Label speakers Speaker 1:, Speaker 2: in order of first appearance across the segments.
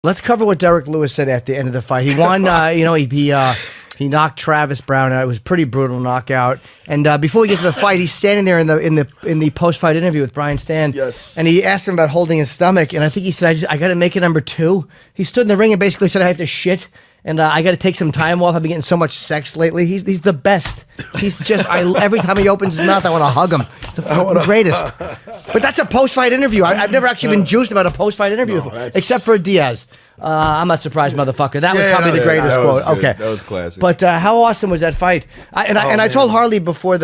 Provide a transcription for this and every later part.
Speaker 1: Let's cover what Derrick Lewis said at the end of the fight. He won. You know, he knocked Travis Browne out. It was a pretty brutal knockout. And before we get to the fight, he's standing there in the post-fight interview with Brian Stan.
Speaker 2: Yes.
Speaker 1: And he asked him about holding his stomach, and I think he said, I got to make it number 2. He stood in the ring and basically said, I have to shit, and I got to take some time off. I've been getting so much sex lately. He's the best. He's just, every time he opens his mouth, I want to hug him. He's the fucking greatest. But that's a post-fight interview. I've never actually been juiced about a post-fight interview, except for Diaz. I'm not surprised, motherfucker. That was probably the greatest quote. Okay,
Speaker 3: that was classic.
Speaker 1: But how awesome was that fight? I told Harley before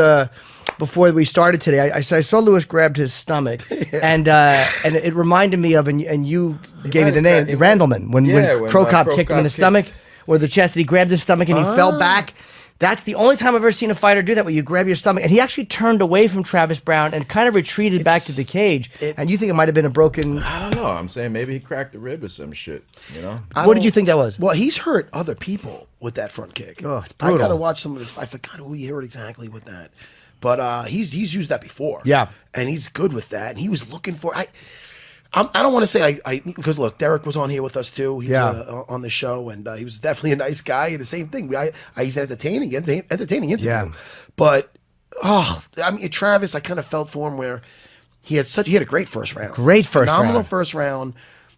Speaker 1: we started today. I saw Lewis grabbed his stomach, and it reminded me of, and you gave me the name, Randleman, when Crow Cop kicked him in the stomach or the chest. And he grabbed his stomach and he fell back. That's the only time I've ever seen a fighter do that, where you grab your stomach. And he actually turned away from Travis Browne and kind of retreated back to the cage. And you think it might have been a broken...
Speaker 3: I don't know. I'm saying maybe he cracked a rib or some shit, you know?
Speaker 1: What did you think that was?
Speaker 2: Well, he's hurt other people with that front kick.
Speaker 1: Oh, it's brutal.
Speaker 2: I got to watch some of this. I forgot who he hurt exactly with that. But he's used that before.
Speaker 1: Yeah.
Speaker 2: And he's good with that. And he was looking for... I don't want to say because look, Derek was on here with us too. He was on the show, and he was definitely a nice guy. And the same thing, he's an entertaining interview.
Speaker 1: Yeah.
Speaker 2: But I mean, Travis, I kind of felt for him where he had a great first round, phenomenal first round.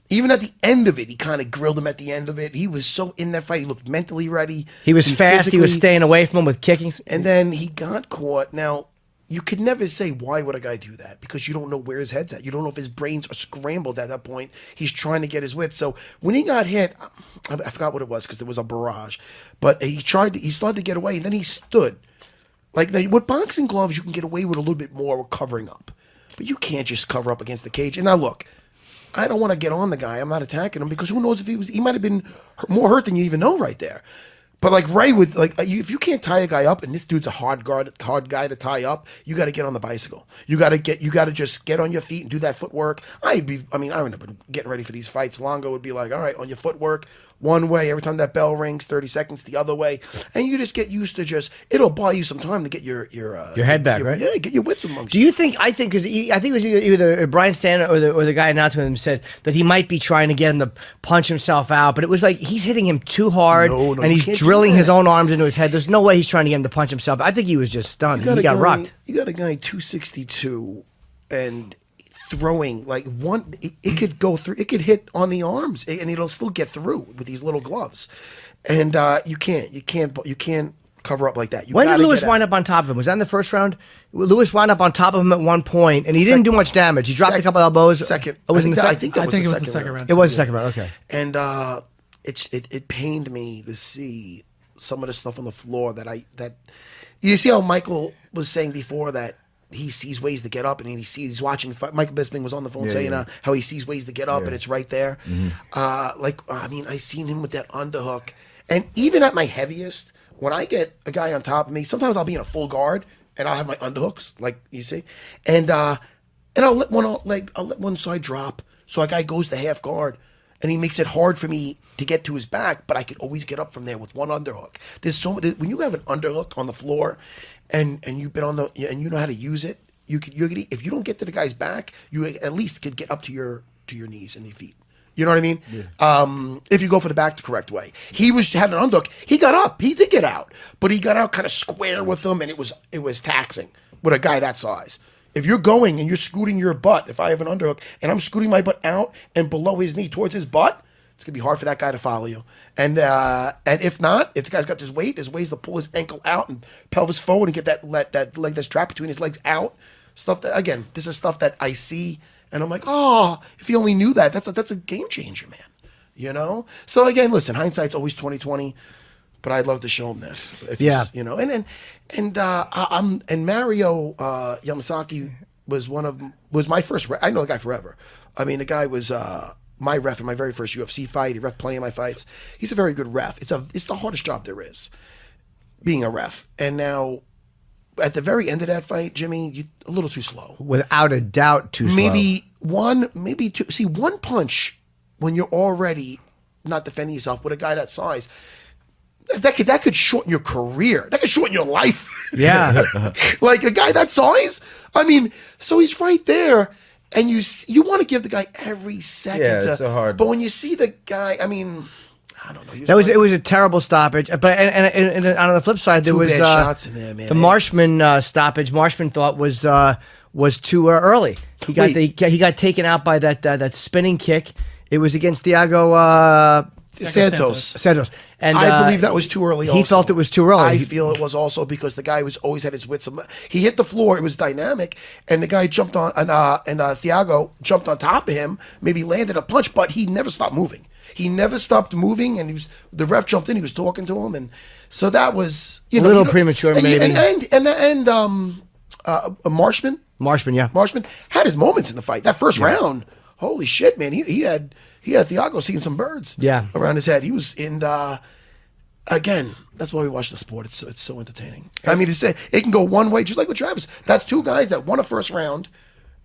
Speaker 2: Even at the end of it, he kind of grilled him at the end of it. He was so in that fight. He looked mentally ready.
Speaker 1: He was fast. He was staying away from him with kickings.
Speaker 2: And then he got caught. Now, you could never say, why would a guy do that? Because you don't know where his head's at. You don't know if his brains are scrambled at that point. He's trying to get his wits. So when he got hit, I forgot what it was because there was a barrage. But he started to get away, and then he stood. Like with boxing gloves, you can get away with a little bit more covering up. But you can't just cover up against the cage. And now look, I don't want to get on the guy. I'm not attacking him because who knows if he might have been more hurt than you even know right there. But like Ray would if you can't tie a guy up, and this dude's a hard guy to tie up, you got to get on the bicycle. You got to just get on your feet and do that footwork. I remember getting ready for these fights. Longo would be like, all right, on your footwork, one way. Every time that bell rings, 30 seconds the other way, and you just get used to it'll buy you some time to get your
Speaker 1: head back, right?
Speaker 2: Yeah, get your wits amongst.
Speaker 1: Do you think? I think it was either Brian Stan or the guy announcing him said that he might be trying to get him to punch himself out, but it was like he's hitting him too hard, and he's drilling his own arms into his head. There's no way he's trying to get him to punch himself. I think he was just stunned. He got rocked.
Speaker 2: You got a guy 262 and throwing like one. It could go through. It could hit on the arms, and it'll still get through with these little gloves. And you can't cover up like that.
Speaker 1: When did Lewis wind up on top of him? Was that in the first round? Lewis wound up on top of him at one point, and he didn't do much damage. He dropped a couple elbows.
Speaker 2: Second.
Speaker 1: Oh, was in the second?
Speaker 4: I think it was the second round.
Speaker 1: It was the second round. Okay.
Speaker 2: And it pained me to see some of the stuff on the floor that you see how Michael was saying before that he sees ways to get up, and he's watching. Michael Bisping was on the phone saying how he sees ways to get up, and it's right there. I seen him with that underhook, and even at my heaviest, when I get a guy on top of me, sometimes I'll be in a full guard and I'll have my underhooks, like you see, and I'll let one side drop, so a guy goes to half guard, and he makes it hard for me to get to his back, but I can always get up from there with one underhook. When you have an underhook on the floor, and you've been and you know how to use it, you could if you don't get to the guy's back, you at least could get up to your knees and your feet. You know what I mean? Yeah. If you go for the back the correct way. He had an underhook. He got up. He did get out, but he got out kind of square with him, and it was taxing with a guy that size. If you're going and you're scooting your butt, if I have an underhook and I'm scooting my butt out and below his knee towards his butt, it's gonna be hard for that guy to follow you. And if not, if the guy's got there's ways to pull his ankle out and pelvis forward and get that leg that's trapped between his legs out. Stuff that, again, this is stuff that I see. And I'm like, oh, if you only knew that, that's a game changer, man. You know. So again, listen, hindsight's always 20/20, but I'd love to show him that. You know. And Mario Yamasaki was my first ref. I know the guy forever. I mean, the guy was my ref in my very first UFC fight. He ref plenty of my fights. He's a very good ref. It's the hardest job there is, being a ref. And now, at the very end of that fight, Jimmy, you a little too slow.
Speaker 1: Without a doubt, too slow.
Speaker 2: Maybe one, maybe two. See, one punch when you're already not defending yourself with a guy that size, that could shorten your career. That could shorten your life.
Speaker 1: Yeah.
Speaker 2: Like a guy that size. I mean, so he's right there, and you want to give the guy every second.
Speaker 3: Yeah, it's so hard.
Speaker 2: But when you see the guy, I mean, I don't know.
Speaker 1: It was a terrible stoppage. But and on the flip side, there was
Speaker 2: bad shots in there, man.
Speaker 1: The Marshman stoppage. Marshman thought was too early. He got taken out by that spinning kick. It was against Thiago Santos. And
Speaker 2: I believe that was too early.
Speaker 1: He felt it was too early.
Speaker 2: I feel it was also because the guy always had his wits. He hit the floor. It was dynamic, and the guy jumped on, and Thiago jumped on top of him. Maybe landed a punch, but he never stopped moving. He never stopped moving, and the ref jumped in. He was talking to him, and so that was
Speaker 1: a little premature, maybe.
Speaker 2: Marshman. Marshman had his moments in the fight. That first round, holy shit, man! He had Thiago seeing some birds around his head. He was in again. That's why we watch the sport. It's so entertaining. I mean, it can go one way, just like with Travis. That's two guys that won a first round,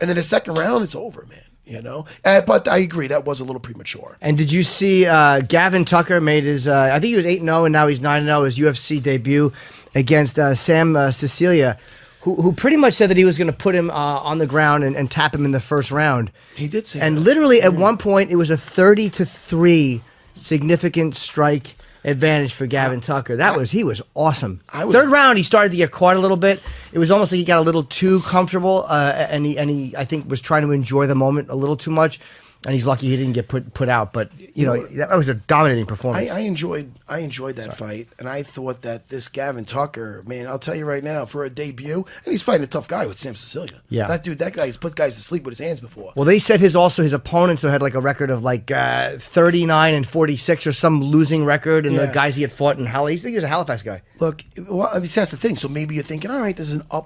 Speaker 2: and then the second round, it's over, man. You know, but I agree that was a little premature.
Speaker 1: And did you see Gavin Tucker made his? I think he was 8-0, and now he's 9-0. His UFC debut against Sam Cecilia, who pretty much said that he was going to put him on the ground and tap him in the first round.
Speaker 2: He did say,
Speaker 1: and literally at one point it was a 30-3 significant strike advantage for Gavin Tucker. He was awesome. Third round, he started to get caught a little bit. It was almost like he got a little too comfortable, and he I think was trying to enjoy the moment a little too much. And he's lucky he didn't get put out. But that was a dominating performance.
Speaker 2: I enjoyed that fight, and I thought that this Gavin Tucker, man, I'll tell you right now, for a debut, and he's fighting a tough guy with Sam Cecilia.
Speaker 1: Yeah,
Speaker 2: that guy has put guys to sleep with his hands before.
Speaker 1: Well, they said his opponents had like a record of like 39-46 or some losing record, and the guys he had fought in Halifax. I think he was a Halifax guy.
Speaker 2: Look, well, I mean, that's the thing. So maybe you're thinking, all right, this is a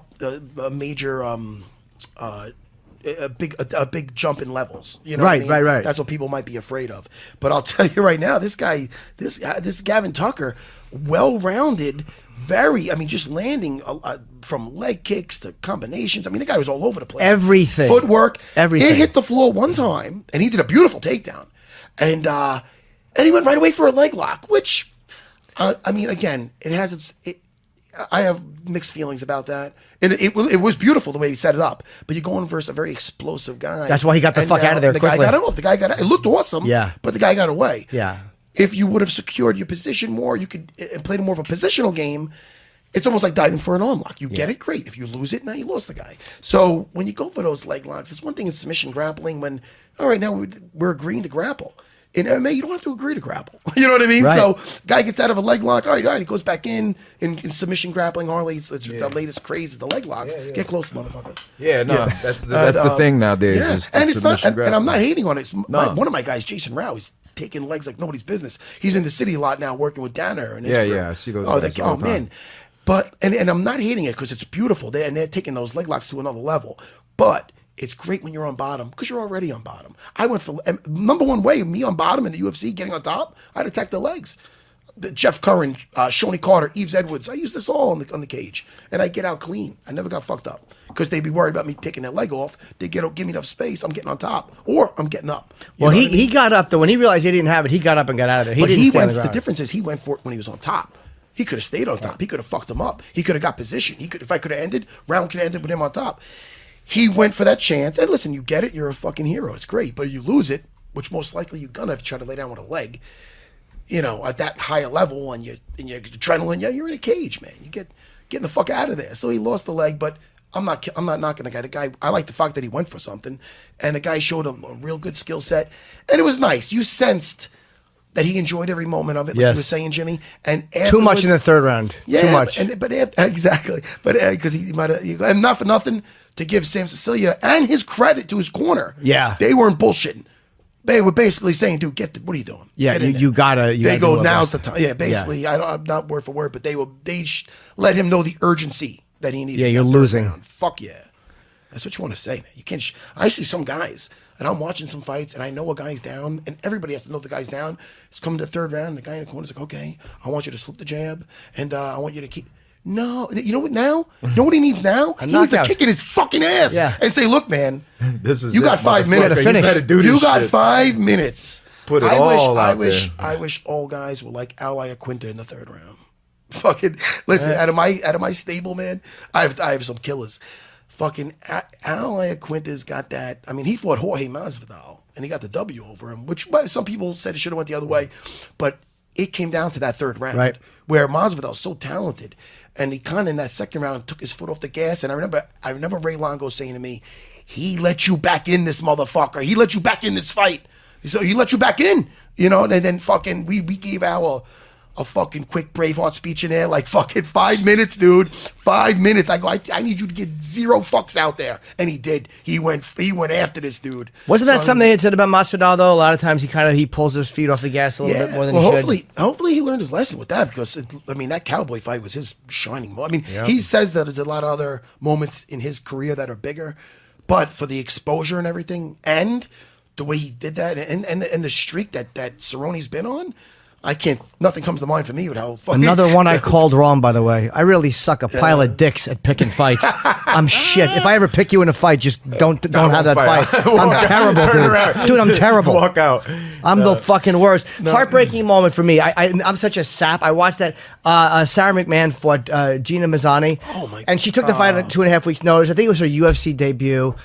Speaker 2: major. A big jump in levels, you know.
Speaker 1: Right.
Speaker 2: That's what people might be afraid of. But I'll tell you right now, this guy, this Gavin Tucker, well-rounded, just landing from leg kicks to combinations. I mean, the guy was all over the place.
Speaker 1: Everything,
Speaker 2: footwork,
Speaker 1: everything.
Speaker 2: It hit the floor one time, and he did a beautiful takedown, and he went right away for a leg lock, which, I mean, again, I have mixed feelings about that. It was beautiful the way he set it up, but you're going versus a very explosive guy.
Speaker 1: That's why he got the fuck out of there quickly.
Speaker 2: The guy got it looked awesome, but the guy got away.
Speaker 1: Yeah.
Speaker 2: If you would have secured your position more, you could and played more of a positional game. It's almost like diving for an arm lock. You get it, great. If you lose it, now you lost the guy. So when you go for those leg locks, it's one thing in submission grappling when, all right, now we're agreeing to grapple. In MMA, you don't have to agree to grapple. You know what I mean?
Speaker 1: Right.
Speaker 2: So, guy gets out of a leg lock. All right, he goes back in submission grappling. Harley's the latest craze of the leg locks. Get close, motherfucker.
Speaker 3: That's the thing nowadays.
Speaker 2: Yeah.
Speaker 3: Is
Speaker 2: and it's not, and I'm not
Speaker 3: grappling.
Speaker 2: hating on it. One of my guys, Jason Rao, he's taking legs like nobody's business. He's in the city a lot now, working with Danner and
Speaker 3: I see those guys all the time.
Speaker 2: man. But and I'm not hating it because it's beautiful. They're taking those leg locks to another level. But it's great when you're on bottom because you're already on bottom. I went for number one way, me on bottom in the UFC, getting on top, I'd attack the legs. Jeff Curran, Shoney Carter, Yves Edwards, I use this all on the cage. And I get out clean. I never got fucked up because they'd be worried about me taking that leg off. They give me enough space, I'm getting on top. Or I'm getting up.
Speaker 1: Well, he got up, though. When he realized he didn't have it, he got up and got out of there.
Speaker 2: The difference is he went for it when he was on top. He could have stayed on top. He could have fucked him up. He could have got position. If I could have ended, round could have ended with him on top. He went for that chance. And listen, you get it, you're a fucking hero. It's great. But you lose it, which most likely you're going to try to lay down with a leg, at that higher level, and your adrenaline, you're in a cage, man. You getting the fuck out of there. So he lost the leg, but I'm not knocking the guy. The guy, I like the fact that he went for something, and the guy showed a real good skill set, and it was nice. You sensed that he enjoyed every moment of it, like you were saying, Jimmy. And
Speaker 1: too much in the third round.
Speaker 2: Yeah,
Speaker 1: too much.
Speaker 2: Exactly. But because he might have, and not for nothing, to give Sam Cecilia and his credit to his corner.
Speaker 1: Yeah,
Speaker 2: they weren't bullshitting. They were basically saying, "Dude, what are you doing?
Speaker 1: Yeah, you gotta."
Speaker 2: They go, now's the time. Yeah, basically, I'm not word for word, but they let him know the urgency that he needed.
Speaker 1: Yeah, you're losing.
Speaker 2: Round. Fuck yeah, that's what you want to say, man. You can't. I see some guys, and I'm watching some fights, and I know a guy's down, and everybody has to know the guy's down. It's coming to the third round, and the guy in the corner's like, "Okay, I want you to slip the jab, and I want you to keep." No, you know what now? You know what he needs now? He needs to kick in his fucking ass and say, "Look, man, you got 5 minutes.
Speaker 1: You better finish.
Speaker 2: You got 5 minutes."
Speaker 3: Put it all out there.
Speaker 2: I wish all guys were like Ally Aquinta in the third round. Fucking listen, out of my stable, man, I have some killers. fucking Alan Quintas got that. I mean, he fought Jorge Masvidal, and he got the W over him, which some people said it should have went the other way, but it came down to that third round,
Speaker 1: right,
Speaker 2: where Masvidal's so talented, and he kind of in that second round took his foot off the gas. And I remember Ray Longo saying to me, "He let you back in this motherfucker. He let you back in this fight. So he let you back in, you know." And then fucking we gave a fucking quick Braveheart speech in there, like fucking 5 minutes, dude. 5 minutes. I go, I need you to get 0 fucks out there, and he did. He went after this dude.
Speaker 1: Wasn't that something they had said about Masvidal though? A lot of times he pulls his feet off the gas a little bit more than he should.
Speaker 2: Hopefully he learned his lesson with that, because that Cowboy fight was his shining moment. I mean, he says that there's a lot of other moments in his career that are bigger, but for the exposure and everything, and the way he did that, and the streak that Cerrone's been on. Nothing comes to mind for me with how fucking...
Speaker 1: Another one I called wrong, by the way. I really suck a pile of dicks at picking fights. I'm shit. If I ever pick you in a fight, just don't have that fight. I'm terrible, dude. Dude, I'm terrible.
Speaker 3: Walk out.
Speaker 1: I'm the fucking worst. Heartbreaking moment for me. I'm such a sap. I watched that Sarah McMahon fought Gina Mazzani.
Speaker 2: Oh, my God.
Speaker 1: And she took the fight at 2.5 weeks' notice. I think it was her UFC debut.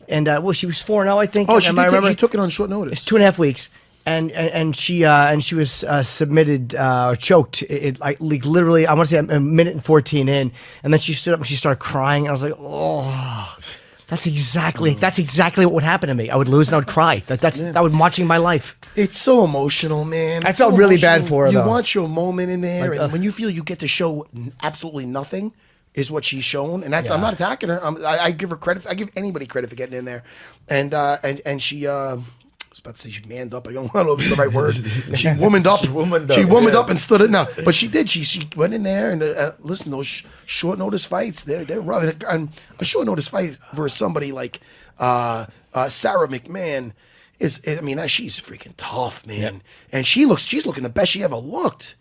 Speaker 1: And, she was 4-0, I think.
Speaker 2: Oh, she took it on short notice.
Speaker 1: It's 2.5 weeks. And she was submitted or choked like literally, I want to say a minute and 14 in, and then she stood up and she started crying. And I was like, oh, that's exactly what would happen to me. I would lose and I would cry. That would watching my life.
Speaker 2: It's so emotional, man.
Speaker 1: I felt really bad for her.
Speaker 2: You
Speaker 1: though.
Speaker 2: want your moment in there, and when you feel you get to show absolutely nothing. Is what she's shown, and that's I'm not attacking her. I give her credit. I give anybody credit for getting in there, and she. I was about to say she manned up. I don't know if it's the right word. She womaned up. She womaned up and stood it. No, but she did. She went in there and listen. Those short notice fights, they're rough. And a short notice fight versus somebody like Sarah McMahon is. I mean, she's freaking tough, man. And she's looking the best she ever looked.